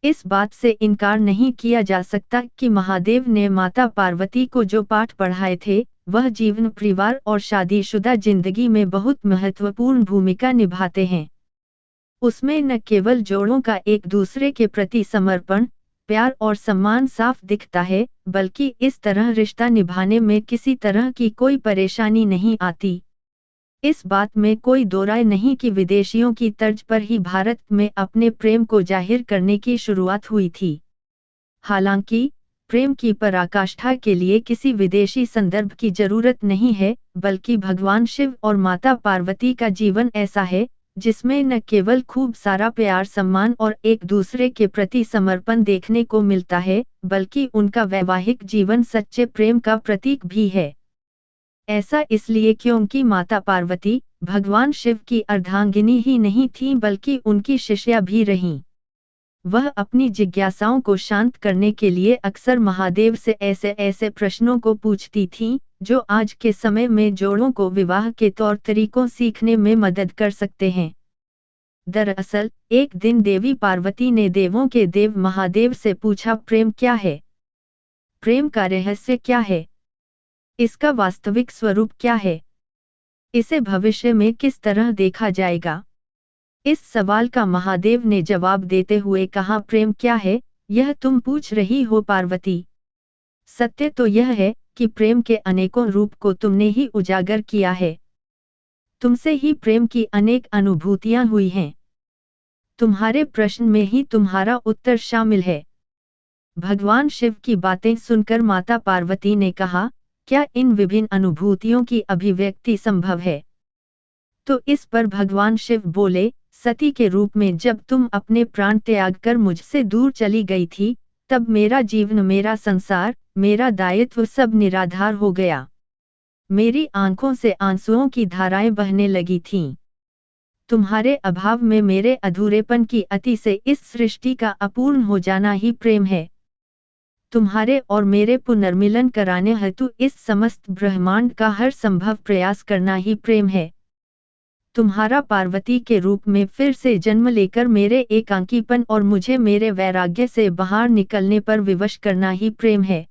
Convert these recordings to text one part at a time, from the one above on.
इस बात से इनकार नहीं किया जा सकता कि महादेव ने माता पार्वती को जो पाठ पढ़ाए थे, वह जीवन, परिवार और शादीशुदा जिंदगी में बहुत महत्वपूर्ण भूमिका निभाते हैं। उसमें न केवल जोड़ों का एक दूसरे के प्रति समर्पण, प्यार और सम्मान साफ दिखता है, बल्कि इस तरह रिश्ता निभाने में किसी तरह की कोई परेशानी नहीं आती। इस बात में कोई दो राय नहीं कि विदेशियों की तर्ज पर ही भारत में अपने प्रेम को जाहिर करने की शुरुआत हुई थी। हालांकि प्रेम की पराकाष्ठा के लिए किसी विदेशी संदर्भ की जरूरत नहीं है, बल्कि भगवान शिव और माता पार्वती का जीवन ऐसा है जिसमें न केवल खूब सारा प्यार, सम्मान और एक दूसरे के प्रति समर्पण देखने को मिलता है, बल्कि उनका वैवाहिक जीवन सच्चे प्रेम का प्रतीक भी है। ऐसा इसलिए क्योंकि माता पार्वती भगवान शिव की अर्धांगिनी ही नहीं थीं, बल्कि उनकी शिष्या भी रहीं। वह अपनी जिज्ञासाओं को शांत करने के लिए अक्सर महादेव से ऐसे ऐसे प्रश्नों को पूछती थीं, जो आज के समय में जोड़ों को विवाह के तौर तरीकों सीखने में मदद कर सकते हैं। दरअसल एक दिन देवी पार्वती ने देवों के देव महादेव से पूछा, प्रेम क्या है? प्रेम का रहस्य क्या है? इसका वास्तविक स्वरूप क्या है? इसे भविष्य में किस तरह देखा जाएगा? इस सवाल का महादेव ने जवाब देते हुए कहा, प्रेम क्या है, यह तुम पूछ रही हो पार्वती? सत्य तो यह है कि प्रेम के अनेकों रूप को तुमने ही उजागर किया है। तुमसे ही प्रेम की अनेक अनुभूतियां हुई हैं। तुम्हारे प्रश्न में ही तुम्हारा उत्तर शामिल है। भगवान शिव की बातें सुनकर माता पार्वती ने कहा, क्या इन विभिन्न अनुभूतियों की अभिव्यक्ति संभव है? तो इस पर भगवान शिव बोले, सती के रूप में जब तुम अपने प्राण त्याग कर मुझसे दूर चली गई थी, तब मेरा जीवन, मेरा संसार, मेरा दायित्व सब निराधार हो गया। मेरी आंखों से आंसुओं की धाराएं बहने लगी थीं। तुम्हारे अभाव में मेरे अधूरेपन की अति से इस सृष्टि का अपूर्ण हो जाना ही प्रेम है। तुम्हारे और मेरे पुनर्मिलन कराने हेतु इस समस्त ब्रह्मांड का हर संभव प्रयास करना ही प्रेम है। तुम्हारा पार्वती के रूप में फिर से जन्म लेकर मेरे एकांकीपन और मुझे मेरे वैराग्य से बाहर निकलने पर विवश करना ही प्रेम है।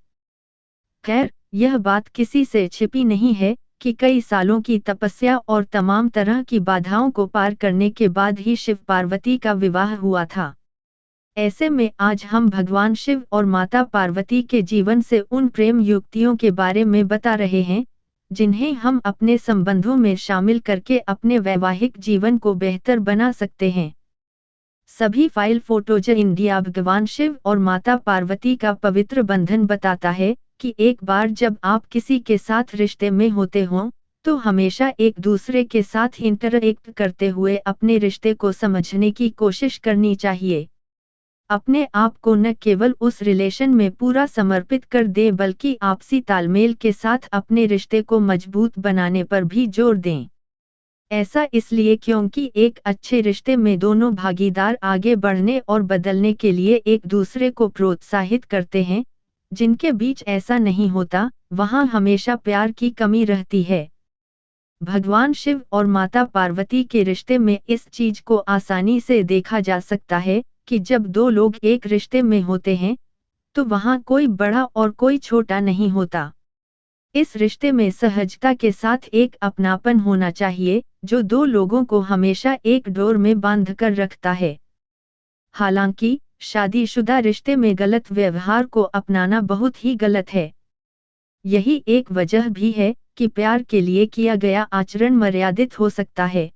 खैर, यह बात किसी से छिपी नहीं है कि कई सालों की तपस्या और तमाम तरह की बाधाओं को पार करने के बाद ही शिव पार्वती का विवाह हुआ था। ऐसे में आज हम भगवान शिव और माता पार्वती के जीवन से उन प्रेम युक्तियों के बारे में बता रहे हैं, जिन्हें हम अपने संबंधों में शामिल करके अपने वैवाहिक जीवन को बेहतर बना सकते हैं। सभी फाइल फोटोज इंडिया भगवान शिव और माता पार्वती का पवित्र बंधन बताता है कि एक बार जब आप किसी के साथ रिश्ते में होते हों, तो हमेशा एक दूसरे के साथ इंटरएक्ट करते हुए अपने रिश्ते को समझने की कोशिश करनी चाहिए। अपने आप को न केवल उस रिलेशन में पूरा समर्पित कर दे, बल्कि आपसी तालमेल के साथ अपने रिश्ते को मजबूत बनाने पर भी जोर दें। ऐसा इसलिए क्योंकि एक अच्छे रिश्ते में दोनों भागीदार आगे बढ़ने और बदलने के लिए एक दूसरे को प्रोत्साहित करते हैं। जिनके बीच ऐसा नहीं होता, वहां हमेशा प्यार की कमी रहती है। भगवान शिव और माता पार्वती के रिश्ते में इस चीज को आसानी से देखा जा सकता है कि जब दो लोग एक रिश्ते में होते हैं, तो वहां कोई बड़ा और कोई छोटा नहीं होता। इस रिश्ते में सहजता के साथ एक अपनापन होना चाहिए, जो दो लोगों को हमेशा एक डोर में बांध कर रखता है। हालांकि शादीशुदा रिश्ते में गलत व्यवहार को अपनाना बहुत ही गलत है। यही एक वजह भी है कि प्यार के लिए किया गया आचरण मर्यादित हो सकता है।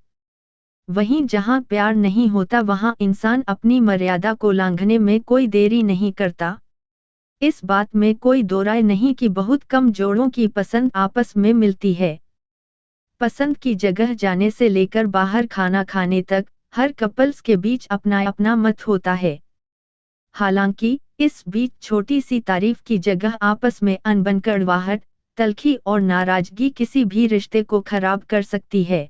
वहीं जहां प्यार नहीं होता, वहां इंसान अपनी मर्यादा को लांघने में कोई देरी नहीं करता। इस बात में कोई दो राय नहीं कि बहुत कम जोड़ों की पसंद आपस में मिलती है। पसंद की जगह जाने से लेकर बाहर खाना खाने तक हर कपल्स के बीच अपना अपना मत होता है। हालांकि इस बीच छोटी सी तारीफ की जगह आपस में अनबन, कड़वाहट, तलखी और नाराजगी किसी भी रिश्ते को खराब कर सकती है।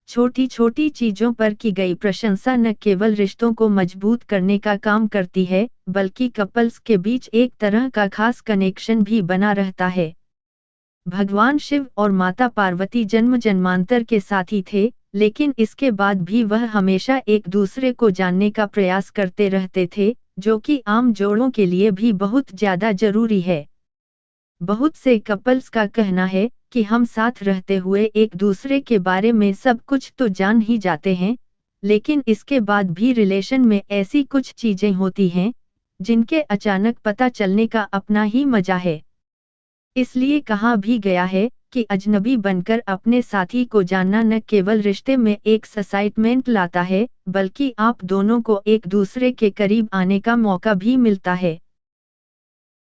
छोटी छोटी चीजों पर की गई प्रशंसा न केवल रिश्तों को मजबूत करने का काम करती है, बल्कि कपल्स के बीच एक तरह का खास कनेक्शन भी बना रहता है। भगवान शिव और माता पार्वती जन्म जन्मांतर के साथी थे, लेकिन इसके बाद भी वह हमेशा एक दूसरे को जानने का प्रयास करते रहते थे, जो कि आम जोड़ों के लिए भी बहुत ज्यादा जरूरी है। बहुत से कपल्स का कहना है कि हम साथ रहते हुए एक दूसरे के बारे में सब कुछ तो जान ही जाते हैं, लेकिन इसके बाद भी रिलेशन में ऐसी कुछ चीजें होती हैं जिनके अचानक पता चलने का अपना ही मजा है। इसलिए कहा भी गया है कि अजनबी बनकर अपने साथी को जानना न केवल रिश्ते में एक एक्साइटमेंट लाता है, बल्कि आप दोनों को एक दूसरे के करीब आने का मौका भी मिलता है।